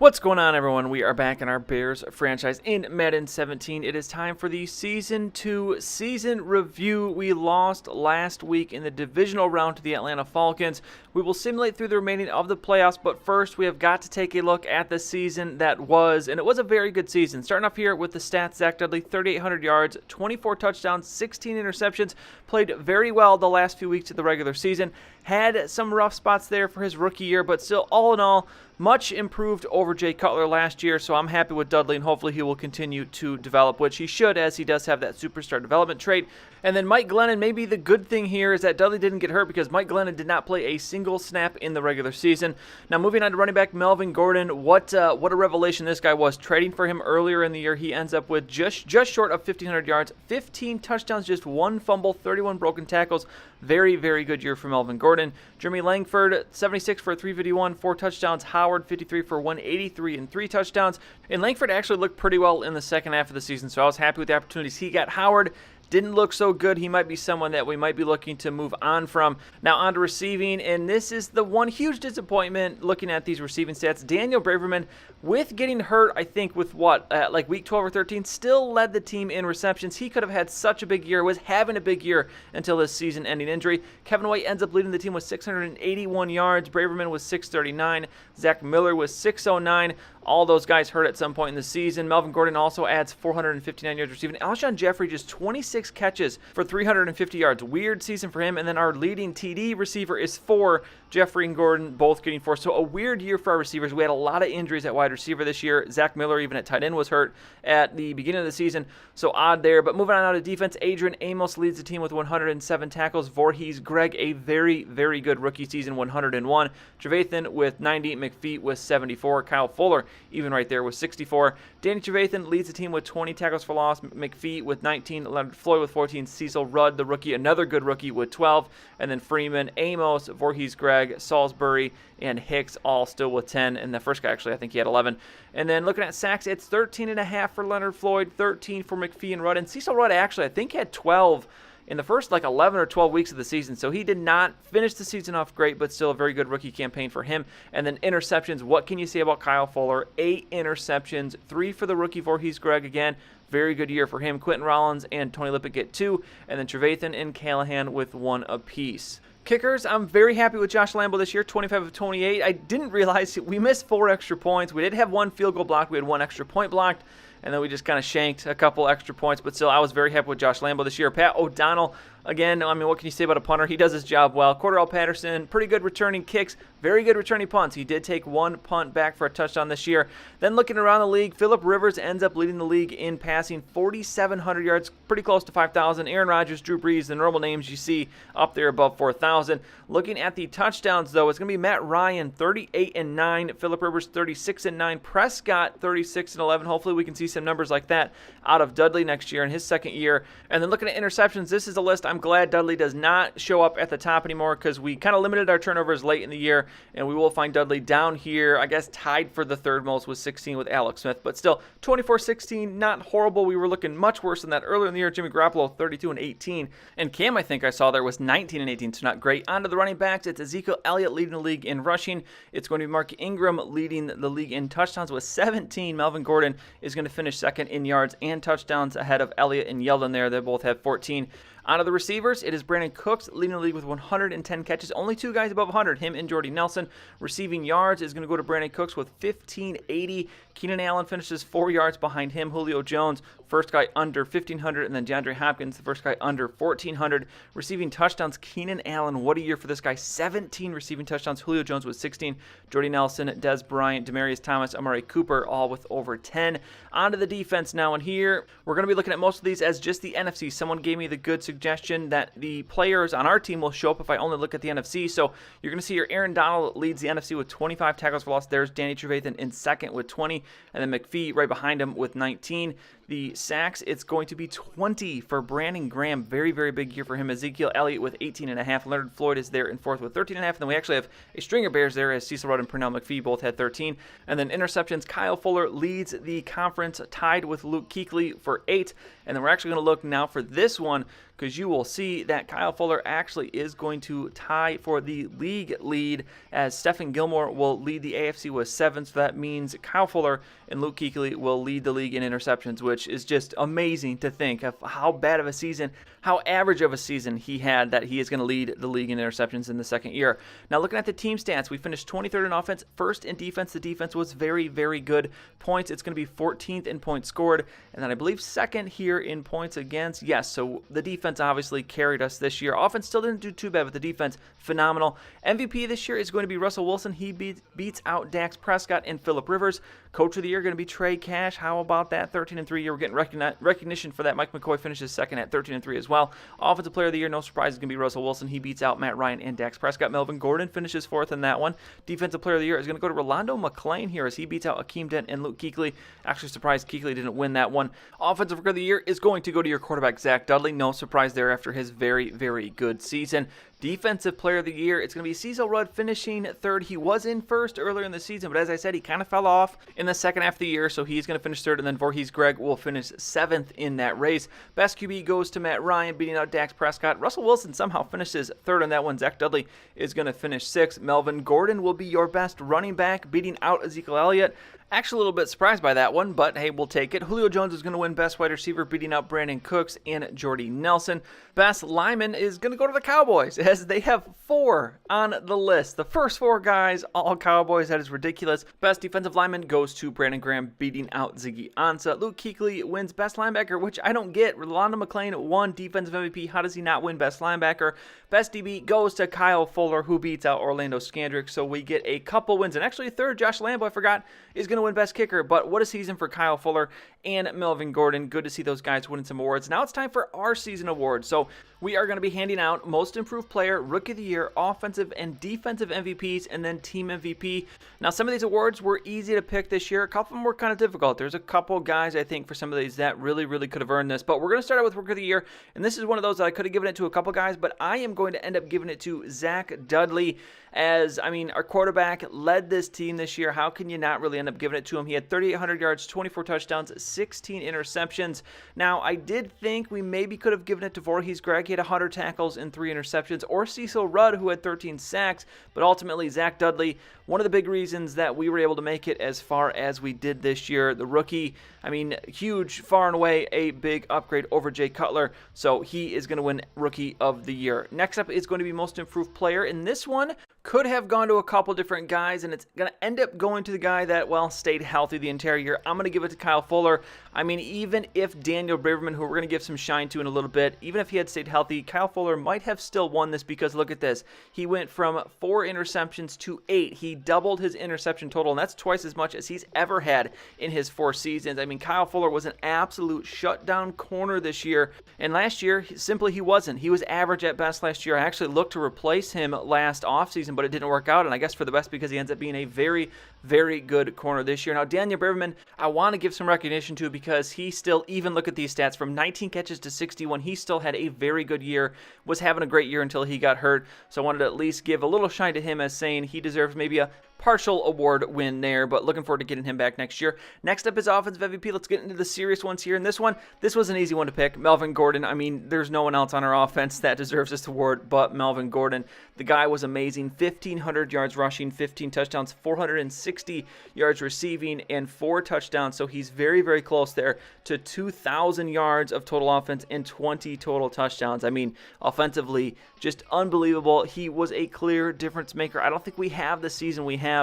What's going on, everyone? We are back in our Bears franchise in Madden 17. It is time for the Season 2 season review. We lost last week in the divisional round to the Atlanta Falcons. We will simulate through the remaining of the playoffs, but first we have got to take a look at the season that was, and it was a very good season. Starting off here with the stats, Zach Dudley, 3,800 yards, 24 touchdowns, 16 interceptions, played very well the last few weeks of the regular season. Had some rough spots there for his rookie year, but still, all in all, much improved over Jay Cutler last year, so I'm happy with Dudley, and hopefully he will continue to develop, which he should, as he does have that superstar development trait. And then Mike Glennon, maybe the good thing here is that Dudley didn't get hurt because Mike Glennon did not play a single snap in the regular season. Now moving on to running back Melvin Gordon, what a revelation this guy was. Trading for him earlier in the year, he ends up with just short of 1,500 yards, 15 touchdowns, just one fumble, 31 broken tackles. Very, very good year for Melvin Gordon. Jeremy Langford, 76 for 351, 4 touchdowns. Howard, 53 for 183 and 3 touchdowns. And Langford actually looked pretty well in the second half of the season, so I was happy with the opportunities he got. Howard didn't look so good. He might be someone that we might be looking to move on from. Now on to receiving, and this is the one huge disappointment looking at these receiving stats. Daniel Braverman, with getting hurt, I think with like week 12 or 13, still led the team in receptions. He could have had such a big year, was having a big year until his season-ending injury. Kevin White ends up leading the team with 681 yards. Braverman was 639. Zach Miller was 609. All those guys hurt at some point in the season. Melvin Gordon also adds 459 yards receiving. Alshon Jeffrey just 26 catches for 350 yards. Weird season for him. And then our leading TD receiver is 4. Jeffrey and Gordon both getting 4. So a weird year for our receivers. We had a lot of injuries at wide receiver this year. Zach Miller, even at tight end, was hurt at the beginning of the season. So odd there. But moving on out of defense, Adrian Amos leads the team with 107 tackles. Voorhees Greg, a very, very good rookie season, 101. Trevathan with 90. McPhee with 74. Kyle Fuller, even right there, with 64. Danny Trevathan leads the team with 20 tackles for loss. McPhee with 19. Leonard Floyd with 14. Cecil Rudd, the rookie, another good rookie, with 12. And then Freeman, Amos, Voorhees Greg, Salisbury, and Hicks all still with 10. And the first guy, actually, I think he had 11. And then looking at sacks, it's 13.5 for Leonard Floyd, 13 for McPhee and Rudd. And Cecil Rudd, actually, I think had 12 in the first 11 or 12 weeks of the season. So he did not finish the season off great, but still a very good rookie campaign for him. And then interceptions, what can you say about Kyle Fuller? 8 interceptions, 3 for the rookie Voorhees Greg again. Very good year for him. Quentin Rollins and Tony Lippett get 2, and then Trevathan and Callahan with 1 apiece. Kickers, I'm very happy with Josh Lambo this year, 25 of 28. I didn't realize we missed 4 extra points. We did have 1 field goal blocked. We had 1 extra point blocked, and then we just kind of shanked a couple extra points. But still, I was very happy with Josh Lambo this year. Pat O'Donnell, again, I mean, what can you say about a punter? He does his job well. Cordell Patterson, pretty good returning kicks, very good returning punts. He did take 1 punt back for a touchdown this year. Then looking around the league, Phillip Rivers ends up leading the league in passing, 4,700 yards, pretty close to 5,000. Aaron Rodgers, Drew Brees, the normal names you see up there above 4,000. Looking at the touchdowns, though, it's going to be Matt Ryan, 38-9. Phillip Rivers, 36-9. Prescott, 36-11. Hopefully we can see some numbers like that out of Dudley next year in his second year. And then looking at interceptions, this is a list I'm glad Dudley does not show up at the top anymore, because we kind of limited our turnovers late in the year, and we will find Dudley down here, I guess tied for the third most with 16 with Alex Smith, but still 24-16, not horrible. We were looking much worse than that earlier in the year. Jimmy Garoppolo, 32-18, and Cam, I think I saw there, was 19-18, so not great. On to the running backs, it's Ezekiel Elliott leading the league in rushing. It's going to be Mark Ingram leading the league in touchdowns with 17. Melvin Gordon is going to finish second in yards and touchdowns ahead of Elliott and Yeldon there. They both have 14. On to the receivers, it is Brandon Cooks leading the league with 110 catches. Only 2 guys above 100, him and Jordy Nelson. Receiving yards is going to go to Brandon Cooks with 1,580. Keenan Allen finishes 4 yards behind him. Julio Jones, first guy under 1,500. And then DeAndre Hopkins, the first guy under 1,400. Receiving touchdowns, Keenan Allen, what a year for this guy. 17 receiving touchdowns. Julio Jones with 16. Jordy Nelson, Dez Bryant, Demaryius Thomas, Amari Cooper, all with over 10. On to the defense now. And here, we're going to be looking at most of these as just the NFC. Someone gave me the good suggestion that the players on our team will show up if I only look at the NFC. So you're going to see your Aaron Donald leads the NFC with 25 tackles for loss. There's Danny Trevathan in second with 20, and then McPhee right behind him with 19. The sacks, it's going to be 20 for Brandon Graham. Very, very big year for him. Ezekiel Elliott with 18.5. Leonard Floyd is there in fourth with 13.5. And then we actually have a string of Bears there as Cecil Rudd and Pernell McPhee both had 13. And then interceptions, Kyle Fuller leads the conference, tied with Luke Kuechly for 8. And then we're actually going to look now for this one, because you will see that Kyle Fuller actually is going to tie for the league lead, as Stephen Gilmore will lead the AFC with 7. So that means Kyle Fuller and Luke Kuechly will lead the league in interceptions, which is just amazing to think of how bad of a season, how average of a season he had, that he is going to lead the league in interceptions in the second year. Now looking at the team stats, we finished 23rd in offense, first in defense. The defense was very, very good. Points, it's going to be 14th in points scored, and then I believe second here in points against. Yes, so the defense obviously carried us this year. Offense still didn't do too bad, but the defense, phenomenal. MVP this year is going to be Russell Wilson. He beats out Dak Prescott and Phillip Rivers. Coach of the year going to be Trey Cash. How about that? 13-3 year. We're getting recognition for that. Mike McCoy finishes second at 13-3 as well. Offensive player of the year, no surprise, is going to be Russell Wilson. He beats out Matt Ryan and Dak Prescott. Melvin Gordon finishes fourth in that one. Defensive player of the year is going to go to Rolando McClain here, as he beats out Akeem Dent and Luke Kuechly. Actually surprised Kuechly didn't win that one. Offensive rookie of the year is going to go to your quarterback, Zach Dudley. No surprise there after his very, very good season. Defensive player of the year, it's going to be Cecil Rudd finishing third. He was in first earlier in the season, but as I said, he kind of fell off in the second half of the year, so he's going to finish third, and then Voorhees Greg will finish 7th in that race. Best QB goes to Matt Ryan, beating out Dak Prescott. Russell Wilson somehow finishes third in that one. Zach Dudley is going to finish 6th. Melvin Gordon will be your best running back, beating out Ezekiel Elliott. Actually, a little bit surprised by that one, but hey, we'll take it. Julio Jones is going to win best wide receiver, beating out Brandon Cooks and Jordy Nelson. Best lineman is going to go to the Cowboys, as they have 4 on the list. The first 4 guys, all Cowboys. That is ridiculous. Best defensive lineman goes to Brandon Graham, beating out Ziggy Ansah. Luke Kuechly wins best linebacker, which I don't get. Rolando McClain won defensive MVP. How does he not win best linebacker? Best DB goes to Kyle Fuller, who beats out Orlando Scandrick. So we get a couple wins. And actually, third, Josh Lambo, I forgot, is going to win best kicker. But what a season for Kyle Fuller and Melvin Gordon. Good to see those guys winning some awards. Now it's time for our season awards. So we are going to be handing out most improved player, rookie of the year, offensive and defensive MVPs, and then team MVP. Now some of these awards were easy to pick this year. A couple of them were kind of difficult. There's a couple guys, I think, for some of these that really, really could have earned this. But we're going to start out with rookie of the year. And this is one of those that I could have given it to a couple guys, but I am going to end up giving it to Zach Dudley. As, I mean, our quarterback led this team this year. How can you not really end up giving it to him? He had 3,800 yards, 24 touchdowns, 16 interceptions. Now, I did think we maybe could have given it to Voorhees Greg. He had 100 tackles and 3 interceptions, or Cecil Rudd, who had 13 sacks. But ultimately, Zach Dudley, one of the big reasons that we were able to make it as far as we did this year. The rookie, I mean, huge, far and away, a big upgrade over Jay Cutler. So he is going to win Rookie of the Year. Next up is going to be Most Improved Player. And this one could have gone to a couple different guys, and it's going to end up going to the guy that, well, stayed healthy the entire year. I'm going to give it to Kyle Fuller. I mean, even if Daniel Braverman, who we're going to give some shine to in a little bit, even if he had stayed healthy, Kyle Fuller might have still won this, because look at this. He went from 4 interceptions to 8. He doubled his interception total, and that's twice as much as he's ever had in his 4 seasons. I mean, Kyle Fuller was an absolute shutdown corner this year, and last year, simply he wasn't. He was average at best last year. I actually looked to replace him last offseason, but it didn't work out, and I guess for the best, because he ends up being a very, very good corner this year. Now, Daniel Braverman, I want to give some recognition to, because he still, even look at these stats, from 19 catches to 61, he still had a very good year, was having a great year until he got hurt, so I wanted to at least give a little shine to him, as saying he deserves maybe a partial award win there, but looking forward to getting him back next year. Next up is offensive MVP. Let's get into the serious ones here. And this was an easy one to pick. Melvin Gordon. I mean, there's no one else on our offense that deserves this award but Melvin Gordon. The guy was amazing. 1,500 yards rushing, 15 touchdowns, 460 yards receiving, and 4 touchdowns. So he's very, very close there to 2,000 yards of total offense and 20 total touchdowns. I mean, offensively, just unbelievable. He was a clear difference maker. I don't think we have the season we have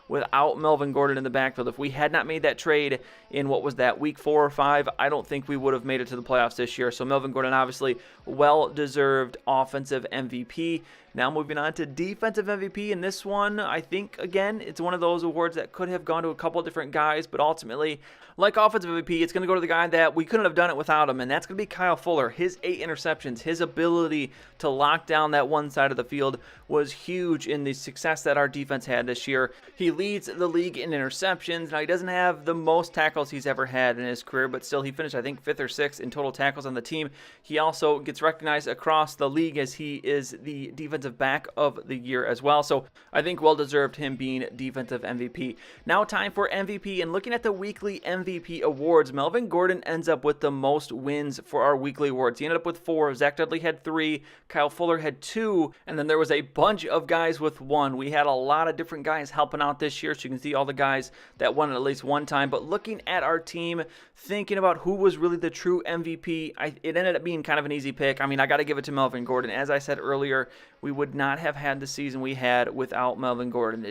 without Melvin Gordon in the backfield. If we had not made that trade in, what was that, week 4 or 5, I don't think we would have made it to the playoffs this year. So Melvin Gordon, obviously, well-deserved offensive MVP. Now moving on to defensive MVP, and this one, I think, again, it's one of those awards that could have gone to a couple of different guys, but ultimately, like offensive MVP, it's going to go to the guy that we couldn't have done it without him, and that's going to be Kyle Fuller. His 8 interceptions, his ability to lock down that one side of the field was huge in the success that our defense had this year. He leads the league in interceptions. Now, he doesn't have the most tackles he's ever had in his career, but still he finished, I think, 5th or 6th in total tackles on the team. He also gets recognized across the league as he is the defensive back of the year as well. So I think well-deserved him being defensive MVP. Now time for MVP, and looking at the weekly MVP awards, Melvin Gordon ends up with the most wins for our weekly awards. He ended up with 4. Zach Dudley had 3. Kyle Fuller had 2. And then there was a bunch of guys with 1. We had a lot of different guys helping out this year, so you can see all the guys that won at least one time. But looking at our team, thinking about who was really the true MVP, it ended up being kind of an easy pick. I mean, I got to give it to Melvin Gordon. As I said earlier, we would not have had the season we had without Melvin Gordon.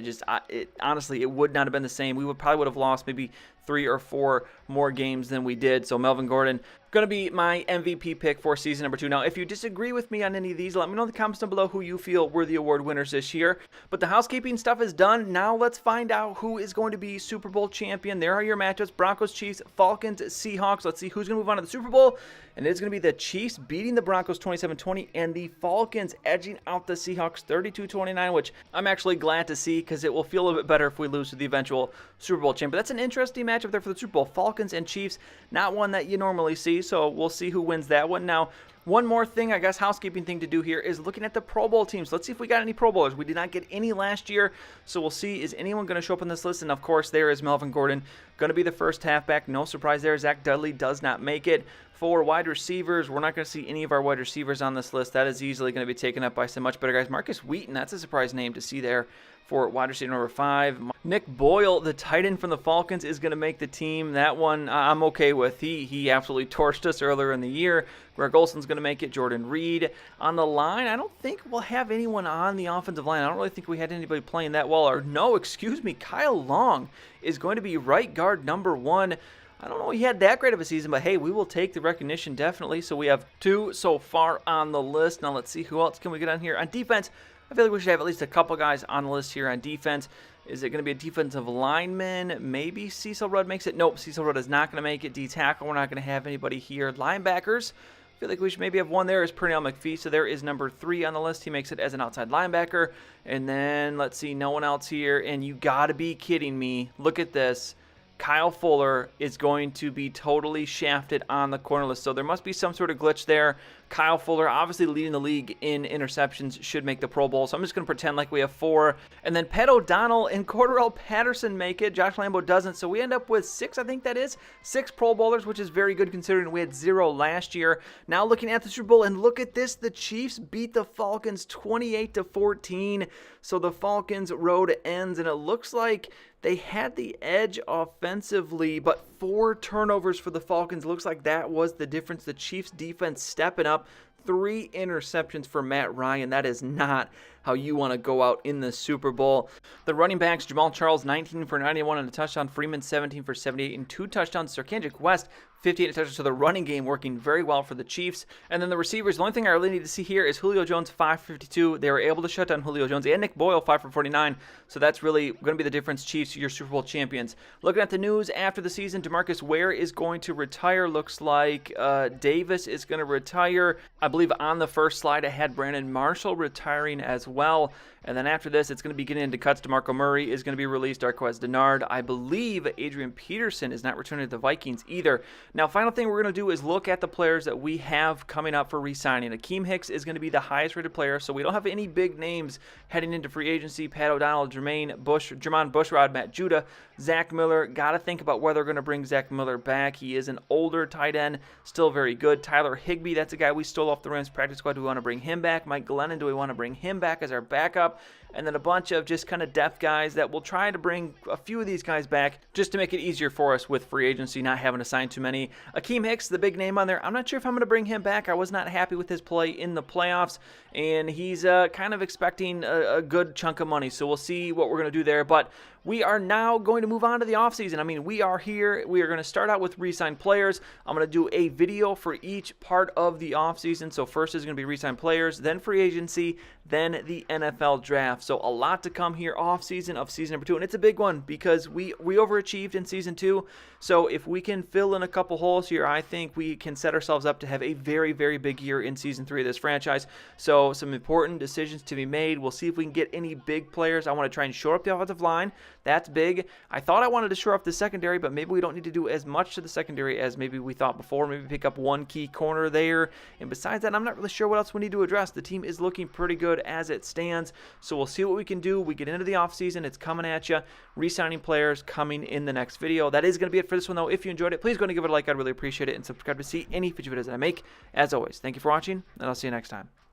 Honestly, it would not have been the same. We probably would have lost maybe 3 or 4 more games than we did. So Melvin Gordon going to be my MVP pick for season number 2. Now, if you disagree with me on any of these, let me know in the comments down below who you feel were the award winners this year. But the housekeeping stuff is done. Now let's find out who is going to be Super Bowl champion. There are your matchups: Broncos, Chiefs, Falcons, Seahawks. Let's see who's going to move on to the Super Bowl. And it's going to be the Chiefs beating the Broncos 27-20 and the Falcons edging out the Seahawks 32-29, which I'm actually glad to see because it will feel a little bit better if we lose to the eventual Super Bowl champion. But that's an interesting matchup there for the Super Bowl. Falcons and Chiefs, not one that you normally see, so we'll see who wins that one. Now, one more thing, I guess, housekeeping thing to do here is looking at the Pro Bowl teams. Let's see if we got any Pro Bowlers. We did not get any last year, so we'll see, is anyone going to show up on this list? And, of course, there is Melvin Gordon, going to be the first halfback. No surprise there. Zach Dudley does not make it. For wide receivers, we're not going to see any of our wide receivers on this list. That is easily going to be taken up by some much better guys. Marcus Wheaton, that's a surprise name to see there for wide receiver number 5. Nick Boyle, the tight end from the Falcons, is going to make the team. That one I'm okay with. He absolutely torched us earlier in the year. Greg Olson's going to make it. Jordan Reed. On the line, I don't think we'll have anyone on the offensive line. I don't really think we had anybody playing that well. Or no, excuse me, Kyle Long is going to be right guard number 1. I don't know he had that great of a season, but hey, we will take the recognition definitely. So we have 2 so far on the list. Now let's see who else can we get on here. On defense, I feel like we should have at least a couple guys on the list here on defense. Is it going to be a defensive lineman? Maybe Cecil Rudd makes it. Nope, Cecil Rudd is not going to make it. D-tackle, we're not going to have anybody here. Linebackers, I feel like we should maybe have one there is Pernell McPhee. So there is number 3 on the list. He makes it as an outside linebacker. And then let's see, no one else here. And you got to be kidding me. Look at this. Kyle Fuller is going to be totally shafted on the corner list. So there must be some sort of glitch there. Kyle Fuller, obviously leading the league in interceptions, should make the Pro Bowl. So I'm just going to pretend like we have 4. And then Pat O'Donnell and Cordarrelle Patterson make it. Josh Lambo doesn't. So we end up with 6, I think that is. 6 Pro Bowlers, which is very good considering we had 0 last year. Now looking at the Super Bowl, and look at this. The Chiefs beat the Falcons 28-14. So the Falcons' road ends, and it looks like they had the edge offensively, but 4 turnovers for the Falcons. Looks like that was the difference. The Chiefs' defense stepping up. 3 interceptions for Matt Ryan. That is not how you want to go out in the Super Bowl. The running backs, Jamal Charles, 19 for 91 and a touchdown. Freeman, 17 for 78 and 2 touchdowns. Sarkandrick West, 58 touchdowns. So the running game working very well for the Chiefs. And then the receivers, the only thing I really need to see here is Julio Jones, 5 for 52. They were able to shut down Julio Jones and Nick Boyle, 5 for 49. So that's really going to be the difference. Chiefs, your Super Bowl champions. Looking at the news after the season, DeMarcus Ware is going to retire. Looks like Davis is going to retire. I believe on the first slide I had Brandon Marshall retiring as well. And then after this, it's going to be getting into cuts. DeMarco Murray is going to be released. Darquez Dennard. I believe Adrian Peterson is not returning to the Vikings either. Now, final thing we're going to do is look at the players that we have coming up for re-signing. Akeem Hicks is going to be the highest rated player, so we don't have any big names heading into free agency. Pat O'Donnell, Jermaine Bushrod, Matt Judah, Zach Miller. Got to think about whether they're going to bring Zach Miller back. He is an older tight end, still very good. Tyler Higbee, that's a guy we stole off the Rams practice squad. Do we want to bring him back? Mike Glennon, do we want to bring him back as our backup? And then a bunch of just kind of depth guys that will try to bring a few of these guys back just to make it easier for us with free agency, not having to sign too many. Akeem Hicks, the big name on there. I'm not sure if I'm going to bring him back. I was not happy with his play in the playoffs, and he's kind of expecting a good chunk of money. So we'll see what we're going to do there. But we are now going to move on to the offseason. I mean, we are here. We are going to start out with re-signed players. I'm going to do a video for each part of the offseason. So first is going to be re-signed players, then free agency, then the NFL draft. So a lot to come here off season of season number 2, and it's a big one because we overachieved in season 2. So if we can fill in a couple holes here, I think we can set ourselves up to have a very, very big year in season 3 of this franchise. So some important decisions to be made. We'll see if we can get any big players. I want to try and shore up the offensive line. That's big. I thought I wanted to shore up the secondary, but maybe we don't need to do as much to the secondary as maybe we thought before. Maybe pick up one key corner there. And besides that, I'm not really sure what else we need to address. The team is looking pretty good as it stands. So we'll see what we can do. We get into the offseason. It's coming at you. Re-signing players coming in the next video. That is going to be it for this one, though. If you enjoyed it, please go and give it a like. I'd really appreciate it. And subscribe to see any future videos that I make. As always, thank you for watching, and I'll see you next time.